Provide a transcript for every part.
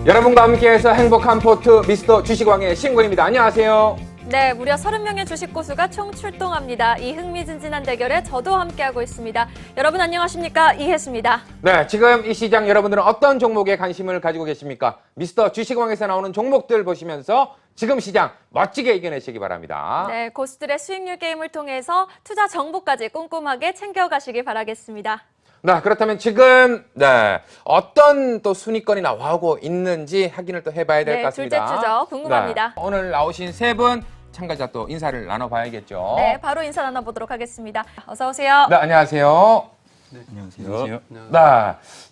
여러분과 함께해서 행복한 포트 미스터 주식왕의 신고입니다. 안녕하세요. 네, 무려 30명의 주식 고수가 총 출동합니다. 이 흥미진진한 대결에 저도 함께하고 있습니다. 여러분 안녕하십니까? 이혜수입니다. 네, 지금 이 시장 여러분들은 어떤 종목에 관심을 가지고 계십니까? 미스터 주식왕에서 나오는 종목들 보시면서 지금 시장 멋지게 이겨내시기 바랍니다. 네, 고수들의 수익률 게임을 통해서 투자 정보까지 꼼꼼하게 챙겨가시기 바라겠습니다. 네, 그렇다면 지금 어떤 또 순위권이 나오고 있는지 확인을 또 해봐야 될 것 같습니다. 둘째 주죠. 궁금합니다. 네, 오늘 나오신 세 분 참가자 또 인사를 나눠봐야겠죠. 네, 바로 인사 나눠보도록 하겠습니다. 어서 오세요. 네, 안녕하세요. 네, 안녕하세요. 네.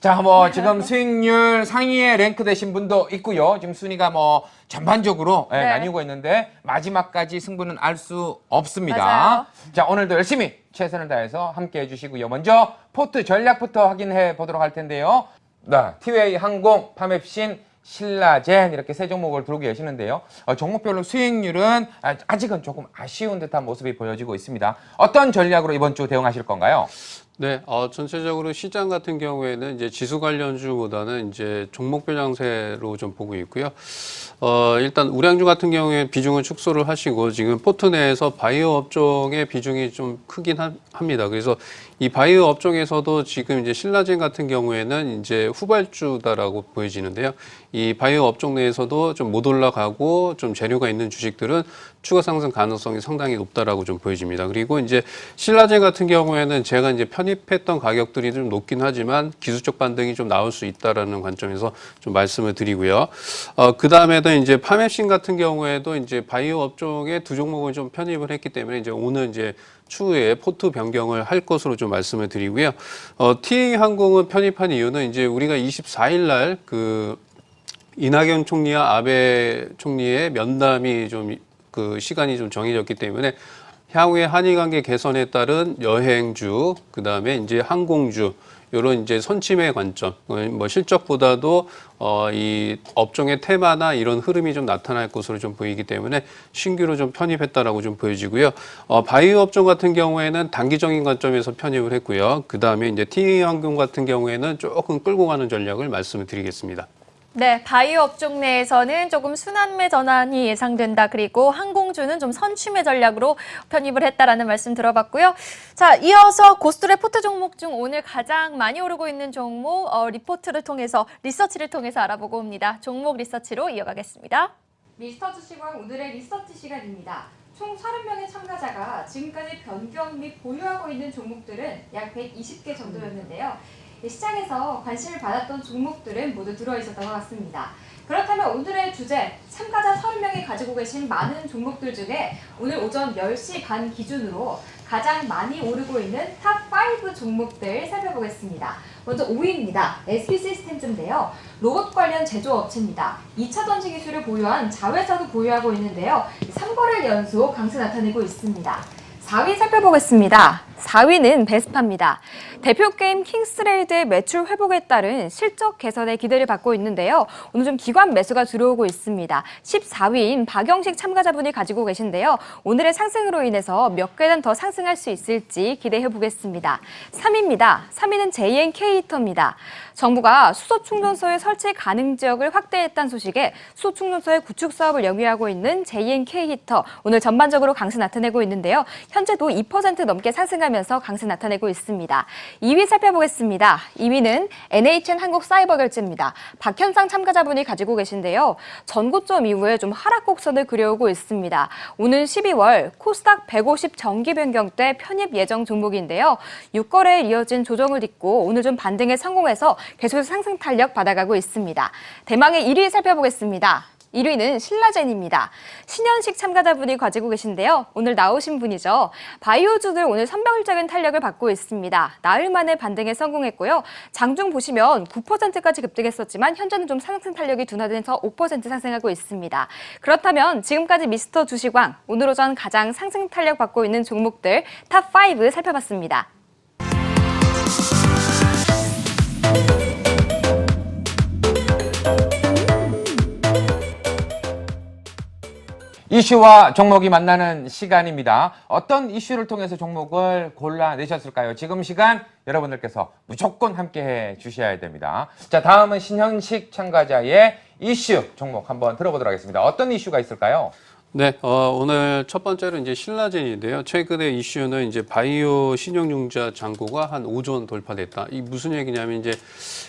자, 지금 수익률 상위에 랭크되신 분도 있고요. 지금 순위가 전반적으로 네. 나뉘고 있는데 마지막까지 승부는 알 수 없습니다. 맞아요. 자, 오늘도 열심히 최선을 다해서 함께 해주시고요. 먼저 포트 전략부터 확인해 보도록 할 텐데요. 네, 티웨이 항공, 파맵신, 신라젠 이렇게 세 종목을 들고 계시는데요. 종목별로 수익률은 아직은 조금 아쉬운 듯한 모습이 보여지고 있습니다. 어떤 전략으로 이번 주 대응하실 건가요? 네, 전체적으로 시장 같은 경우에는 이제 지수 관련주보다는 이제 종목별 양세로 좀 보고 있고요. 일단 우량주 같은 경우에 비중을 축소를 하시고 지금 포트 내에서 바이오 업종의 비중이 좀 크긴 합니다. 그래서 이 바이오 업종에서도 지금 이제 신라젠 같은 경우에는 이제 후발주다라고 보여지는데요. 이 바이오 업종 내에서도 좀 못 올라가고 좀 재료가 있는 주식들은 추가 상승 가능성이 상당히 높다라고 좀 보여집니다. 그리고 이제 신라젠 같은 경우에는 제가 이제 편입했던 가격들이 좀 높긴 하지만 기술적 반등이 좀 나올 수 있다라는 관점에서 좀 말씀을 드리고요. 그 다음에도 이제 파맵신 같은 경우에도 이제 바이오 업종에 두 종목을 좀 편입을 했기 때문에 이제 오늘 이제 추후에 포트 변경을 할 것으로 좀 말씀을 드리고요. TA 항공은 편입한 이유는 이제 우리가 24일 날 이낙연 총리와 아베 총리의 면담이 좀 시간이 좀 정해졌기 때문에 향후에 한일 관계 개선에 따른 여행주, 그 다음에 이제 항공주, 이런 이제 선침의 관점, 실적보다도 이 업종의 테마나 이런 흐름이 좀 나타날 것으로 좀 보이기 때문에 신규로 좀 편입했다라고 좀 보여지고요. 바이오 업종 같은 경우에는 단기적인 관점에서 편입을 했고요. 그 다음에 이제 TA항공 같은 경우에는 조금 끌고 가는 전략을 말씀을 드리겠습니다. 네, 바이오 업종 내에서는 조금 순환매 전환이 예상된다. 그리고 항공주는 좀 선취매 전략으로 편입을 했다라는 말씀 들어봤고요. 자, 이어서 고수들의 포트 종목 중 오늘 가장 많이 오르고 있는 종목 리서치를 통해서 알아보고 옵니다. 종목 리서치로 이어가겠습니다. 미스터 주식왕 오늘의 리서치 시간입니다. 총 30명의 참가자가 지금까지 변경 및 보유하고 있는 종목들은 약 120개 정도였는데요. 시장에서 관심을 받았던 종목들은 모두 들어있었던 것 같습니다. 그렇다면 오늘의 주제, 참가자 30명이 가지고 계신 많은 종목들 중에 오늘 오전 10시 반 기준으로 가장 많이 오르고 있는 탑5 종목들 살펴보겠습니다. 먼저 5위입니다. SP시스템즈인데요. 로봇 관련 제조업체입니다. 2차 전지 기술을 보유한 자회사도 보유하고 있는데요. 3거래일 연속 강세 나타내고 있습니다. 4위 살펴보겠습니다. 4위는 베스파입니다. 대표 게임 킹스레이드의 매출 회복에 따른 실적 개선의 기대를 받고 있는데요. 오늘 좀 기관 매수가 들어오고 있습니다. 14위인 박영식 참가자분이 가지고 계신데요. 오늘의 상승으로 인해서 몇 계단 더 상승할 수 있을지 기대해 보겠습니다. 3위입니다. 3위는 JNK 히터입니다. 정부가 수소 충전소의 설치 가능 지역을 확대했다는 소식에 수소 충전소의 구축 사업을 영위하고 있는 JNK 히터 오늘 전반적으로 강세 나타내고 있는데요. 현재도 2% 넘게 상승하면서 강세 나타내고 있습니다. 2위 살펴보겠습니다. 2위는 NHN 한국사이버결제입니다. 박현상 참가자분이 가지고 계신데요. 전고점 이후에 좀 하락 곡선을 그려오고 있습니다. 오는 12월 코스닥 150 정기 변경 때 편입 예정 종목인데요. 6거래에 이어진 조정을 딛고 오늘 좀 반등에 성공해서 계속해서 상승 탄력 받아가고 있습니다. 대망의 1위 살펴보겠습니다. 1위는 신라젠입니다. 신현식 참가자분이 가지고 계신데요. 오늘 나오신 분이죠. 바이오주들 오늘 선별적인 탄력을 받고 있습니다. 나흘 만에 반등에 성공했고요. 장중 보시면 9%까지 급등했었지만 현재는 좀 상승 탄력이 둔화돼서 5% 상승하고 있습니다. 그렇다면 지금까지 미스터 주식왕 오늘 오전 가장 상승 탄력 받고 있는 종목들 탑5 살펴봤습니다. 이슈와 종목이 만나는 시간입니다. 어떤 이슈를 통해서 종목을 골라내셨을까요? 지금 시간 여러분들께서 무조건 함께해 주셔야 됩니다. 자, 다음은 신현식 참가자의 이슈 종목 한번 들어보도록 하겠습니다. 어떤 이슈가 있을까요? 네, 오늘 첫 번째로 이제 신라젠인데요. 최근에 이슈는 이제 바이오 신용융자 잔고가 한 5조 원 돌파됐다. 이 무슨 얘기냐면 이제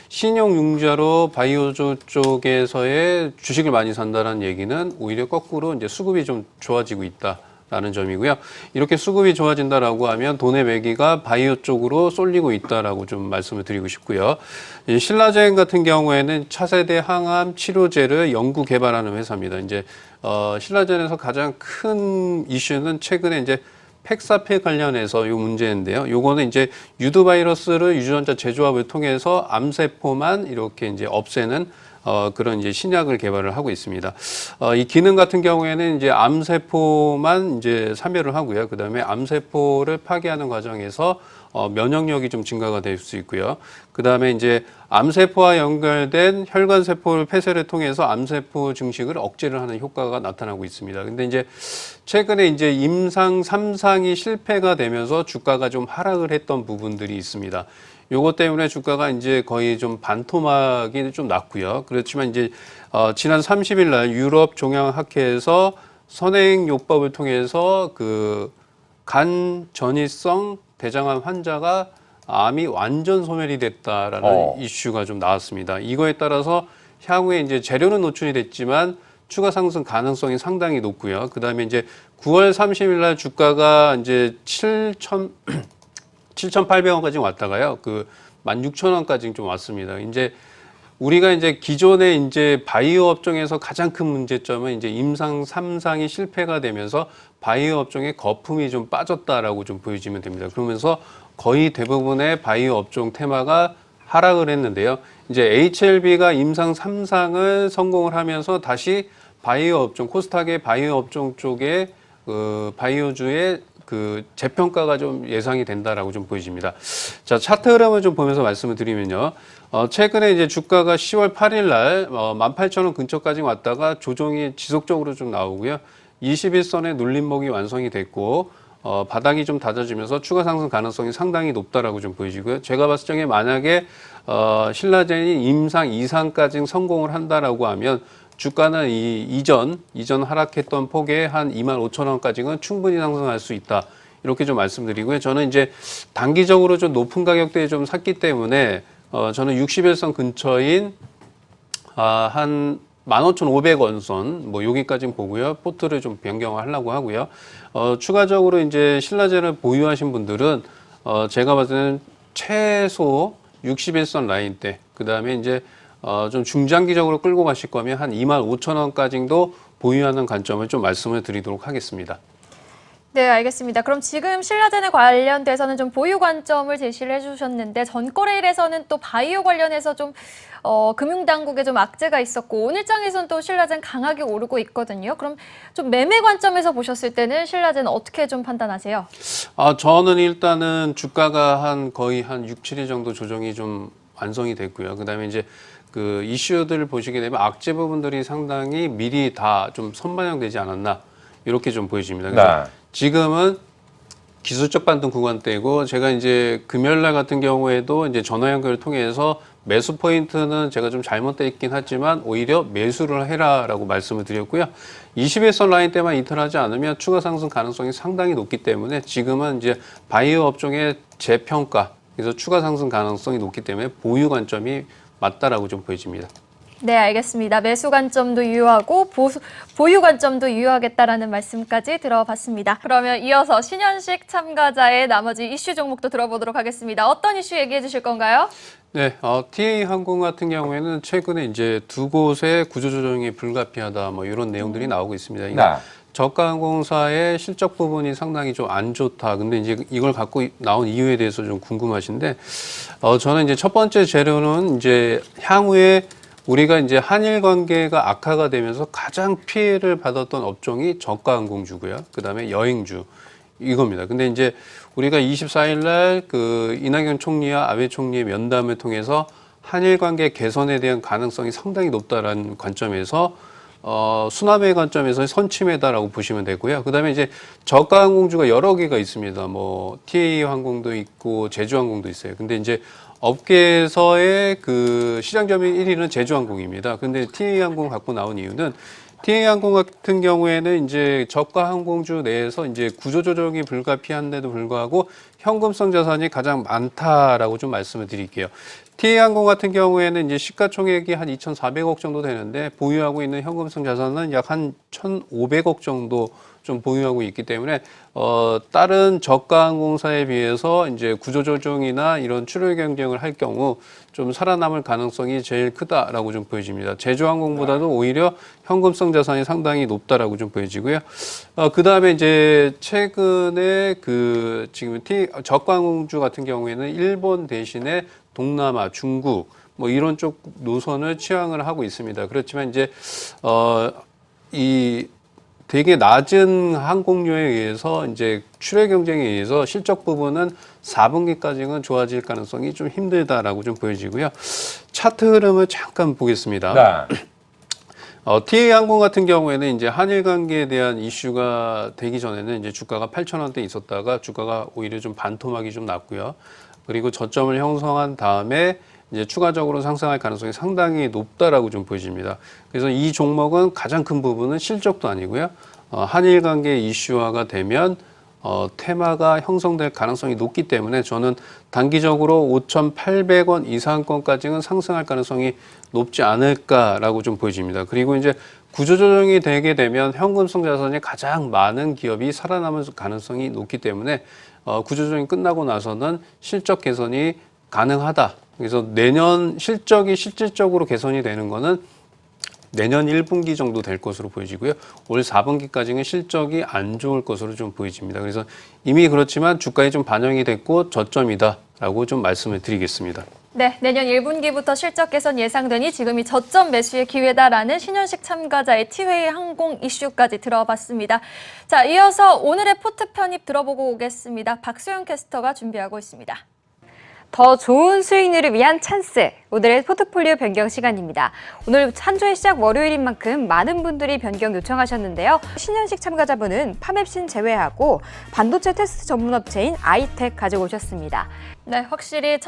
신용융자로 바이오조 쪽에서의 주식을 많이 산다는 얘기는 오히려 거꾸로 이제 수급이 좀 좋아지고 있다라는 점이고요. 이렇게 수급이 좋아진다라고 하면 돈의 매기가 바이오 쪽으로 쏠리고 있다라고 좀 말씀을 드리고 싶고요. 이 신라젠 같은 경우에는 차세대 항암 치료제를 연구 개발하는 회사입니다. 이제 신라젠에서 가장 큰 이슈는 최근에 이제 팩사페 관련해서 요 문제인데요. 요거는 이제 유두 바이러스를 유전자 재조합을 통해서 암세포만 이렇게 이제 없애는 그런 이제 신약을 개발을 하고 있습니다. 이 기능 같은 경우에는 이제 암세포만 이제 사멸을 하고요. 그 다음에 암세포를 파괴하는 과정에서 면역력이 좀 증가가 될 수 있고요. 그 다음에 이제 암세포와 연결된 혈관세포를 폐쇄를 통해서 암세포 증식을 억제를 하는 효과가 나타나고 있습니다. 근데 이제 최근에 이제 임상 3상이 실패가 되면서 주가가 좀 하락을 했던 부분들이 있습니다. 요것 때문에 주가가 이제 거의 좀 반토막이 좀 났고요. 그렇지만 이제 지난 30일 날 유럽 종양학회에서 선행요법을 통해서 그 간 전이성 대장암 환자가 암이 완전 소멸이 됐다라는 이슈가 좀 나왔습니다. 이거에 따라서 향후에 이제 재료는 노출이 됐지만 추가 상승 가능성이 상당히 높고요. 그 다음에 이제 9월 30일 날 주가가 이제 7,800원까지 왔다가요. 그 16,000원까지 좀 왔습니다. 이제 우리가 이제 기존에 이제 바이오 업종에서 가장 큰 문제점은 이제 임상 3상이 실패가 되면서 바이오 업종에 거품이 좀 빠졌다라고 좀 보여지면 됩니다. 그러면서 거의 대부분의 바이오 업종 테마가 하락을 했는데요. 이제 HLB가 임상 3상을 성공을 하면서 다시 바이오 업종, 코스닥의 바이오 업종 쪽에 그 바이오주의 그 재평가가 좀 예상이 된다라고 좀 보여집니다. 자, 차트 흐름을 좀 보면서 말씀을 드리면요. 최근에 이제 주가가 10월 8일 날 18,000원 근처까지 왔다가 조정이 지속적으로 좀 나오고요. 21선의 눌림목이 완성이 됐고 바닥이 좀 다져지면서 추가 상승 가능성이 상당히 높다라고 좀 보여지고요. 제가 봤을 적에 만약에 신라젠이 임상 2상까지 성공을 한다라고 하면 주가는 이전 하락했던 폭에 한 25,000원까지는 충분히 상승할 수 있다. 이렇게 좀 말씀드리고요. 저는 이제 단기적으로 좀 높은 가격대에 좀 샀기 때문에 저는 61선 근처인 한 15,500원 선, 뭐 여기까지 보고요. 포트를 좀 변경하려고 하고요. 추가적으로 이제 신라젠을 보유하신 분들은 제가 봤을 때는 최소 61선 라인대, 그 다음에 이제 좀 중장기적으로 끌고 가실 거면 한 25,000원까지도 보유하는 관점을 좀 말씀을 드리도록 하겠습니다. 네, 알겠습니다. 그럼 지금 신라젠에 관련돼서는 좀 보유 관점을 제시를 해주셨는데 전거래일에서는 또 바이오 관련해서 좀 금융당국에 좀 악재가 있었고 오늘장에서는 또 신라젠 강하게 오르고 있거든요. 그럼 좀 매매 관점에서 보셨을 때는 신라젠 어떻게 좀 판단하세요? 저는 일단은 주가가 거의 한 6, 7일 정도 조정이 좀 완성이 됐고요. 그다음에 이제 그 이슈들을 보시게 되면 악재 부분들이 상당히 미리 다 좀 선반영되지 않았나 이렇게 좀 보여집니다. 그래서 네. 지금은 기술적 반등 구간대고 제가 이제 금요일날 같은 경우에도 이제 전화 연결을 통해서 매수 포인트는 제가 좀 잘못되어 있긴 하지만 오히려 매수를 해라라고 말씀을 드렸고요. 21선 라인 때만 이탈하지 않으면 추가 상승 가능성이 상당히 높기 때문에 지금은 이제 바이오 업종의 재평가, 그래서 추가 상승 가능성이 높기 때문에 보유 관점이 맞다라고 좀 보여집니다. 네, 알겠습니다. 매수 관점도 유효하고 보유 관점도 유효하겠다라는 말씀까지 들어봤습니다. 그러면 이어서 신현식 참가자의 나머지 이슈 종목도 들어보도록 하겠습니다. 어떤 이슈 얘기해 주실 건가요? 네, TA 항공 같은 경우에는 최근에 이제 두 곳의 구조조정이 불가피하다 뭐 이런 내용들이 나오고 있습니다. 그러니까 저가항공사의 실적 부분이 상당히 좀 안 좋다. 근데 이제 이걸 갖고 나온 이유에 대해서 좀 궁금하신데, 저는 이제 첫 번째 재료는 이제 향후에 우리가 이제 한일 관계가 악화가 되면서 가장 피해를 받았던 업종이 저가항공주고요. 그 다음에 여행주 이겁니다. 근데 이제 우리가 24일 날 그 이낙연 총리와 아베 총리의 면담을 통해서 한일 관계 개선에 대한 가능성이 상당히 높다라는 관점에서 수남의 관점에서의 선침해다라고 보시면 되고요. 그다음에 이제 저가 항공주가 여러 개가 있습니다. 뭐 TA 항공도 있고 제주항공도 있어요. 근데 이제 업계에서의 그 시장 점유율 1위는 제주항공입니다. 근데 TA 항공 갖고 나온 이유는 TA 항공 같은 경우에는 이제 저가 항공주 내에서 이제 구조조정이 불가피한데도 불구하고 현금성 자산이 가장 많다라고 좀 말씀을 드릴게요. TA 항공 같은 경우에는 이제 시가총액이 한 2,400억 정도 되는데 보유하고 있는 현금성 자산은 약 한 1,500억 정도 좀 보유하고 있기 때문에 다른 저가 항공사에 비해서 이제 구조조정이나 이런 출혈 경쟁을 할 경우 좀 살아남을 가능성이 제일 크다라고 좀 보여집니다. 제주항공보다도 오히려 현금성 자산이 상당히 높다라고 좀 보여지고요. 그 다음에 이제 최근에 그 지금 저가 항공주 같은 경우에는 일본 대신에 동남아, 중국 뭐 이런 쪽 노선을 취향을 하고 있습니다. 그렇지만 이제 이 되게 낮은 항공료에 의해서 이제 출혈 경쟁에 의해서 실적 부분은 4분기까지는 좋아질 가능성이 좀 힘들다라고 좀 보여지고요. 차트 흐름을 잠깐 보겠습니다. 네. TA 항공 같은 경우에는 이제 한일 관계에 대한 이슈가 되기 전에는 이제 주가가 8,000원대 있었다가 주가가 오히려 좀 반토막이 좀 났고요. 그리고 저점을 형성한 다음에 이제 추가적으로 상승할 가능성이 상당히 높다라고 좀 보여집니다. 그래서 이 종목은 가장 큰 부분은 실적도 아니고요. 한일 관계 이슈화가 되면 테마가 형성될 가능성이 높기 때문에 저는 단기적으로 5,800원 이상권까지는 상승할 가능성이 높지 않을까라고 좀 보여집니다. 그리고 이제 구조조정이 되게 되면 현금성 자산이 가장 많은 기업이 살아남을 가능성이 높기 때문에 구조조정이 끝나고 나서는 실적 개선이 가능하다. 그래서 내년 실적이 실질적으로 개선이 되는 거는 내년 1분기 정도 될 것으로 보여지고요. 올 4분기까지는 실적이 안 좋을 것으로 좀 보여집니다. 그래서 이미 그렇지만 주가에 좀 반영이 됐고 저점이다라고 좀 말씀을 드리겠습니다. 네, 내년 1분기부터 실적 개선 예상되니 지금이 저점 매수의 기회다라는 신현식 참가자의 티웨이 항공 이슈까지 들어봤습니다. 자, 이어서 오늘의 포트 편입 들어보고 오겠습니다. 박소영 캐스터가 준비하고 있습니다. 더 좋은 수익률을 위한 찬스, 오늘의 포트폴리오 변경 시간입니다. 오늘 한 주의 시작 월요일인 만큼 많은 분들이 변경 요청하셨는데요. 신현식 참가자분은 파맵신 제외하고 반도체 테스트 전문 업체인 아이텍 가지고 오셨습니다. 네, 확실히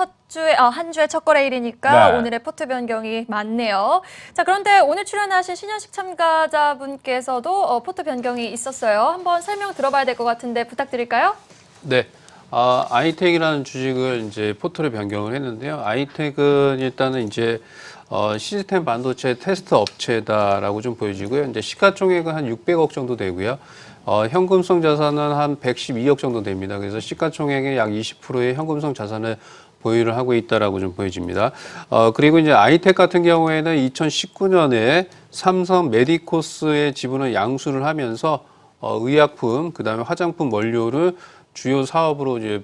한 주의 첫 거래일이니까 네. 오늘의 포트 변경이 많네요. 자, 그런데 오늘 출연하신 신현식 참가자분께서도 포트 변경이 있었어요. 한번 설명 들어봐야 될 것 같은데 부탁드릴까요? 네. 아이텍이라는 주식을 이제 포트로 변경을 했는데요. 아이텍은 일단은 이제 시스템 반도체 테스트 업체다라고 좀 보여지고요. 이제 시가총액은 한 600억 정도 되고요. 현금성 자산은 한 112억 정도 됩니다. 그래서 시가총액의 약 20%의 현금성 자산을 보유를 하고 있다라고 좀 보여집니다. 그리고 이제 아이텍 같은 경우에는 2019년에 삼성 메디코스의 지분을 양수를 하면서 의약품, 그다음에 화장품 원료를 주요 사업으로 이제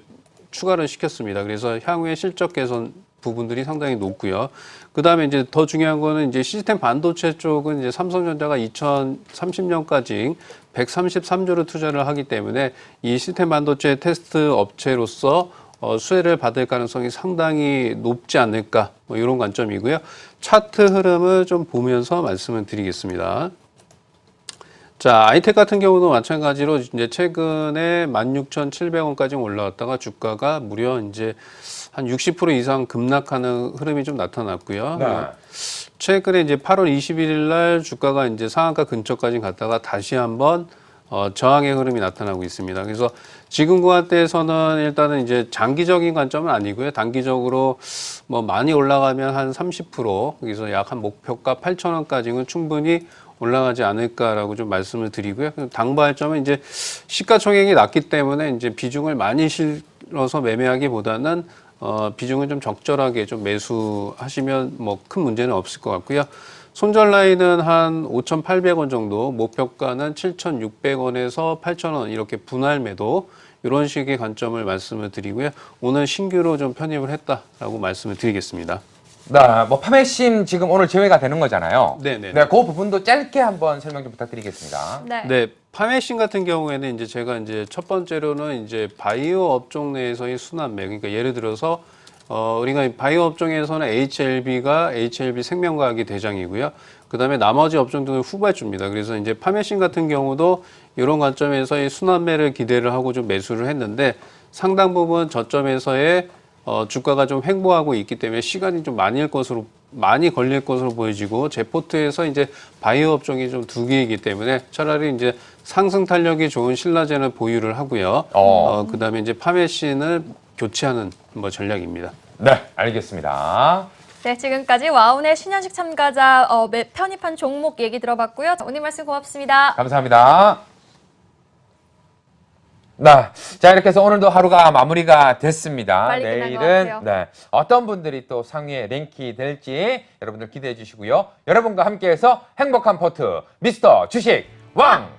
추가를 시켰습니다. 그래서 향후에 실적 개선 부분들이 상당히 높고요. 그다음에 이제 더 중요한 거는 이제 시스템 반도체 쪽은 이제 삼성전자가 2030년까지 133조를 투자를 하기 때문에 이 시스템 반도체 테스트 업체로서 수혜를 받을 가능성이 상당히 높지 않을까 뭐 이런 관점이고요. 차트 흐름을 좀 보면서 말씀을 드리겠습니다. 자, 아이텍 같은 경우도 마찬가지로 이제 최근에 16,700원까지 올라왔다가 주가가 무려 이제 한 60% 이상 급락하는 흐름이 좀 나타났고요. 네. 최근에 이제 8월 21일 날 주가가 이제 상한가 근처까지 갔다가 다시 한번 저항의 흐름이 나타나고 있습니다. 그래서 지금 구간대에서는 일단은 이제 장기적인 관점은 아니고요. 단기적으로 뭐 많이 올라가면 한 30%, 그래서 약 한 목표가 8,000원까지는 충분히 올라가지 않을까라고 좀 말씀을 드리고요. 당부할 점은 이제 시가총액이 낮기 때문에 이제 비중을 많이 실어서 매매하기보다는 비중을 좀 적절하게 좀 매수하시면 뭐 큰 문제는 없을 것 같고요. 손절 라인은 한 5,800원 정도, 목표가는 7,600원에서 8,000원 이렇게 분할 매도 이런 식의 관점을 말씀을 드리고요. 오늘 신규로 좀 편입을 했다라고 말씀을 드리겠습니다. 네, 뭐 파메신 지금 오늘 제외가 되는 거잖아요. 네네. 네, 그 부분도 짧게 한번 설명 좀 부탁드리겠습니다. 네, 파메신 같은 경우에는 이제 제가 이제 첫 번째로는 이제 바이오 업종 내에서의 순환매, 그러니까 예를 들어서 우리가 바이오 업종에서는 HLB가 HLB 생명과학이 대장이고요. 그다음에 나머지 업종들은 후발주입니다. 그래서 이제 파메신 같은 경우도 이런 관점에서 이 순환매를 기대를 하고 좀 매수를 했는데 상당 부분 저점에서의 주가가 좀 횡보하고 있기 때문에 시간이 좀 많이 걸릴 것으로 보여지고 제 포트에서 이제 바이오 업종이 좀 두 개이기 때문에 차라리 이제 상승 탄력이 좋은 신라젠을 보유를 하고요. 그다음에 이제 파메신을 교체하는 뭐 전략입니다. 네, 알겠습니다. 네, 지금까지 와운의 신현식 참가자 편입한 종목 얘기 들어봤고요. 오늘 말씀 고맙습니다. 감사합니다. 네, 자 이렇게 해서 오늘도 하루가 마무리가 됐습니다. 빨리 끝난 것 내일은 같아요. 네, 어떤 분들이 또 상위에 랭킹이 될지 여러분들 기대해 주시고요. 여러분과 함께해서 행복한 포트 미스터 주식 왕!